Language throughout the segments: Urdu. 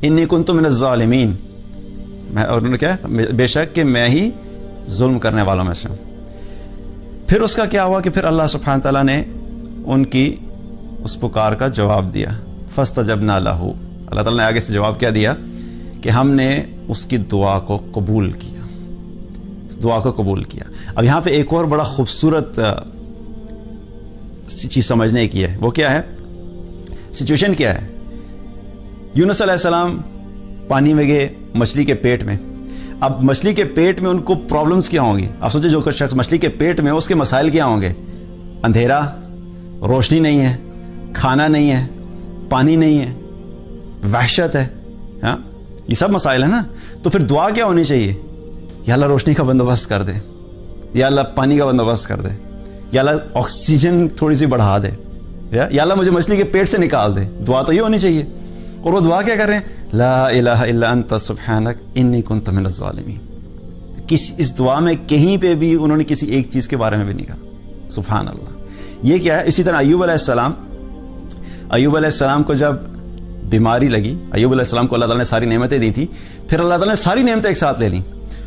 انی کنت من الظالمین، اور انہوں نے کیا بے شک کہ میں ہی ظلم کرنے والوں میں سے ہوں۔ پھر اس کا کیا ہوا کہ پھر اللہ سبحانہ تعالیٰ نے ان کی اس پکار کا جواب دیا، فاستجبنا لہ، اللہ تعالیٰ نے آگے سے جواب کیا دیا کہ ہم نے اس کی دعا کو قبول کیا، دعا کو قبول کیا۔ اب یہاں پہ ایک اور بڑا خوبصورت چیز سمجھنے کی ہے، وہ کیا ہے؟ سچویشن کیا ہے؟ یونس علیہ السلام پانی میں گئے مچھلی کے پیٹ میں، اب مچھلی کے پیٹ میں ان کو پرابلمز کیا ہوں گی؟ آپ سوچیں جو شخص مچھلی کے پیٹ میں اس کے مسائل کیا ہوں گے؟ اندھیرا، روشنی نہیں ہے، کھانا نہیں ہے، پانی نہیں ہے، وحشت ہے، ہاں یہ سب مسائل ہیں نا۔ تو پھر دعا کیا ہونی چاہیے؟ یا اللہ روشنی کا بندوبست کر دے، یا اللہ پانی کا بندوبست کر دے، یا اللہ آکسیجن تھوڑی سی بڑھا دے، یا اللہ مجھے مچھلی کے پیٹ سے نکال دے۔ دعا تو یہ ہونی چاہیے، اور وہ دعا کیا کر رہے ہیں؟ لا الہ الا انت سبحانک انی کنت من الظالمین۔ اس دعا میں کہیں پہ بھی انہوں نے کسی ایک چیز کے بارے میں بھی نہیں کہا، سبحان اللہ۔ یہ کیا ہے؟ اسی طرح ایوب علیہ السلام کو جب بیماری لگی، ایوب علیہ السلام کو اللہ تعالیٰ نے ساری نعمتیں دی تھی، پھر اللہ تعالیٰ نے ساری نعمتیں ایک ساتھ لے لیں۔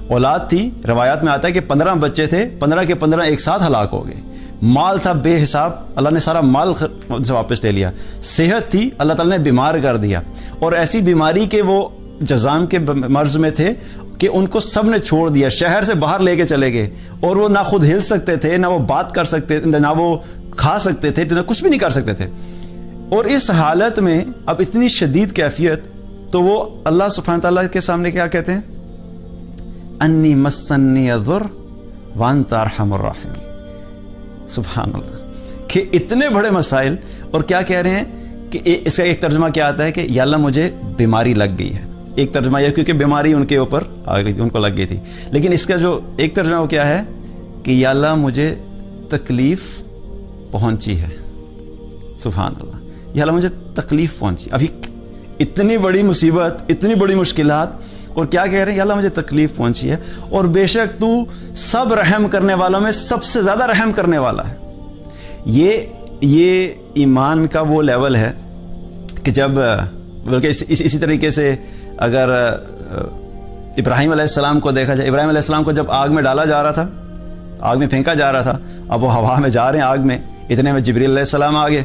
اولاد تھی، روایات میں آتا ہے کہ 15 بچے تھے، 15 کے 15 ایک ساتھ ہلاک ہو گئے۔ مال تھا بے حساب، اللہ نے سارا مال سے واپس لے لیا۔ صحت تھی، اللہ تعالیٰ نے بیمار کر دیا، اور ایسی بیماری کہ وہ جزام کے مرض میں تھے کہ ان کو سب نے چھوڑ دیا، شہر سے باہر لے کے چلے گئے، اور وہ نہ خود ہل سکتے تھے، نہ وہ بات کر سکتے تھے، نہ وہ کھا سکتے تھے، نہ کچھ بھی نہیں کر سکتے تھے۔ اور اس حالت میں اب اتنی شدید کیفیت، تو وہ اللہ سبحانہ تعالیٰ کے سامنے کیا کہتے ہیں؟ انی مسنی الضر وانت ارحم الراحمین۔ سبحان اللہ، کہ اتنے بڑے مسائل، اور کیا کہہ رہے ہیں کہ اس کا ایک ترجمہ کیا آتا ہے کہ یا اللہ مجھے بیماری لگ گئی ہے، ایک ترجمہ یہ کیونکہ بیماری ان کے اوپر آ گئی، ان کو لگ گئی تھی، لیکن اس کا جو ایک ترجمہ وہ کیا ہے کہ یا اللہ مجھے تکلیف پہنچی ہے۔ سبحان اللہ، یا اللہ مجھے تکلیف پہنچی، ابھی اتنی بڑی مصیبت، اتنی بڑی مشکلات، اور کیا کہہ رہے ہیں؟ یا اللہ مجھے تکلیف پہنچی ہے، اور بے شک تو سب رحم کرنے والوں میں سب سے زیادہ رحم کرنے والا ہے۔ یہ ایمان کا وہ لیول ہے کہ جب، بلکہ اسی طریقے سے اگر ابراہیم علیہ السلام کو دیکھا جائے، ابراہیم علیہ السلام کو جب آگ میں ڈالا جا رہا تھا، آگ میں پھینکا جا رہا تھا، اب وہ ہوا میں جا رہے ہیں آگ میں، اتنے میں جبریل علیہ السلام آ گئے۔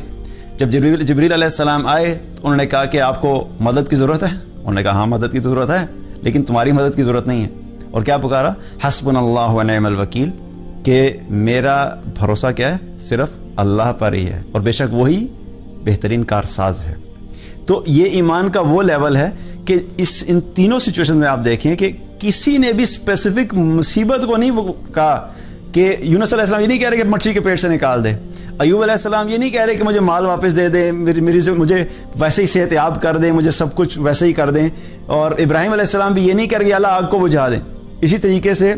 جب جبریل علیہ السلام آئے تو انہوں نے کہا کہ آپ کو مدد کی ضرورت ہے؟ انہوں نے کہا ہاں مدد کی ضرورت ہے، لیکن تمہاری مدد کی ضرورت نہیں ہے۔ اور کیا پکارا؟ حسبنا اللہ و نعم الوکیل، کہ میرا بھروسہ کیا ہے؟ صرف اللہ پر ہی ہے، اور بے شک وہی بہترین کارساز ہے۔ تو یہ ایمان کا وہ لیول ہے کہ ان تینوں سچویشن میں آپ دیکھیں کہ کسی نے بھی اسپیسیفک مصیبت کو نہیں کہا کہ یونس علیہ السلام یہ نہیں کہہ رہے کہ مچھلی کے پیٹ سے نکال دے، ایوب علیہ السلام یہ نہیں کہہ رہے کہ مجھے مال واپس دے دیں، مجھے ویسے ہی صحت یاب کر دیں، مجھے سب کچھ ویسے ہی کر دیں، اور ابراہیم علیہ السلام بھی یہ نہیں کہہ رہے کہ اللہ آگ کو بجھا دیں۔ اسی طریقے سے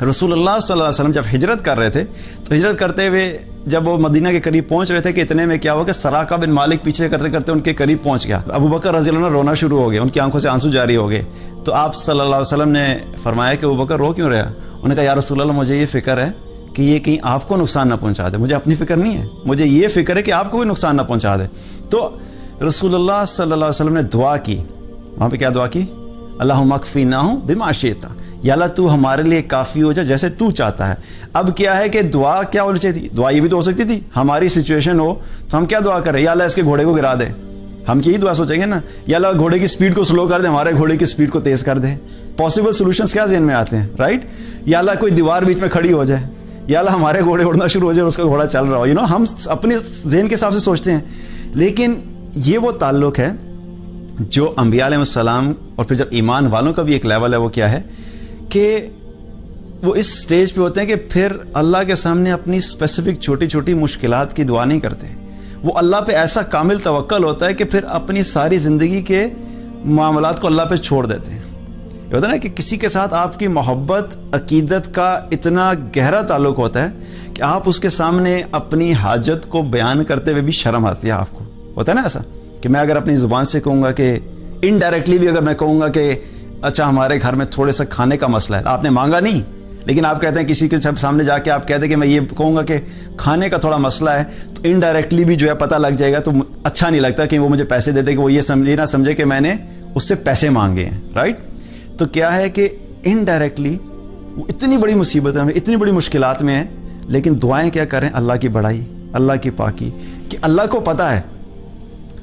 رسول اللہ صلی اللہ علیہ وسلم جب ہجرت کر رہے تھے، تو ہجرت کرتے ہوئے جب وہ مدینہ کے قریب پہنچ رہے تھے کہ اتنے میں کیا ہوا کہ سراقہ بن مالک پیچھے کرتے کرتے ان کے قریب پہنچ گیا، ابو بکر رضی اللہ عنہ رونا شروع ہو گئے، ان کی آنکھوں سے آنسو جاری ہو گئے۔ تو آپ صلی اللہ علیہ وسلم نے فرمایا کہ ابو بکر رو کیوں رہا؟ انہوں نے کہا یا رسول اللہ مجھے یہ فکر ہے کہ یہ کہیں آپ کو نقصان نہ پہنچا دے، مجھے اپنی فکر نہیں ہے، مجھے یہ فکر ہے کہ آپ کو بھی نقصان نہ پہنچا دے۔ تو رسول اللہ صلی اللہ علیہ وسلم نے دعا کی، وہاں پہ کیا دعا کی؟ اللہم اکفیناہم بما شئت، یا اللہ تو ہمارے لیے کافی ہو جا جیسے تو چاہتا ہے۔ اب کیا ہے کہ دعا کیا ہونی چاہیے تھی؟ دعا یہ بھی تو ہو سکتی تھی ہماری سچویشن ہو تو ہم کیا دعا کریں؟ یا اللہ اس کے گھوڑے کو گرا دے، ہم یہی دعا سوچیں گے نا، یا اللہ گھوڑے کی سپیڈ کو سلو کر دے، ہمارے گھوڑے کی سپیڈ کو تیز کر دے۔ پاسبل سولوشنز کیا ذہن میں آتے ہیں، رائٹ؟ یا اللہ کوئی دیوار بیچ میں کھڑی ہو جائے، یا اللہ ہمارے گھوڑے اڑنا شروع ہو جائے، اس کا گھوڑا چل رہا ہو، ہم اپنے ذہن کے حساب سے سوچتے ہیں۔ لیکن یہ وہ تعلق ہے جو انبیاء علیہ السلام، اور پھر جب ایمان والوں کا بھی ایک لیول ہے، وہ کیا ہے کہ وہ اس سٹیج پہ ہوتے ہیں کہ پھر اللہ کے سامنے اپنی اسپیسیفک چھوٹی چھوٹی مشکلات کی دعا نہیں کرتے، وہ اللہ پہ ایسا کامل توکل ہوتا ہے کہ پھر اپنی ساری زندگی کے معاملات کو اللہ پہ چھوڑ دیتے ہیں۔ یہ ہوتا ہے نا کہ کسی کے ساتھ آپ کی محبت، عقیدت کا اتنا گہرا تعلق ہوتا ہے کہ آپ اس کے سامنے اپنی حاجت کو بیان کرتے ہوئے بھی شرم آتی ہے آپ کو، ہوتا ہے نا ایسا کہ میں اگر اپنی زبان سے کہوں گا کہ انڈائریکٹلی بھی اگر میں کہوں گا کہ اچھا ہمارے گھر میں تھوڑے سا کھانے کا مسئلہ ہے، آپ نے مانگا نہیں لیکن آپ کہتے ہیں کسی کے سامنے جا کے آپ کہتے ہیں کہ میں یہ کہوں گا کہ کھانے کا تھوڑا مسئلہ ہے، تو انڈائریکٹلی بھی جو ہے پتہ لگ جائے گا، تو اچھا نہیں لگتا کہ وہ مجھے پیسے دے دے کہ وہ یہ نہ سمجھے کہ میں نے اس سے پیسے مانگے ہیں، رائٹ؟ تو کیا ہے کہ انڈائریکٹلی وہ اتنی بڑی مصیبت میں، اتنی بڑی مشکلات میں ہیں، لیکن دعائیں کیا کریں؟ اللہ کی بڑائی، اللہ کی پاکی، کہ اللہ کو پتہ ہے،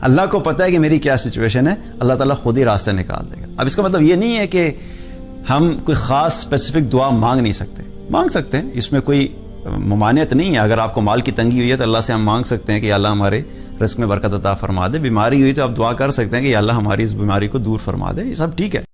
اللہ کو پتہ ہے کہ میری کیا سچویشن ہے، اللہ تعالیٰ خود ہی راستہ نکال دے گا۔ اب اس کا مطلب یہ نہیں ہے کہ ہم کوئی خاص اسپیسیفک دعا مانگ نہیں سکتے، مانگ سکتے ہیں، اس میں کوئی ممانعت نہیں ہے۔ اگر آپ کو مال کی تنگی ہوئی ہے تو اللہ سے ہم مانگ سکتے ہیں کہ اللہ ہمارے رزق میں برکت عطا فرما دے۔ بیماری ہوئی تو آپ دعا کر سکتے ہیں کہ اللہ ہماری اس بیماری کو دور فرما دے، یہ سب ٹھیک ہے۔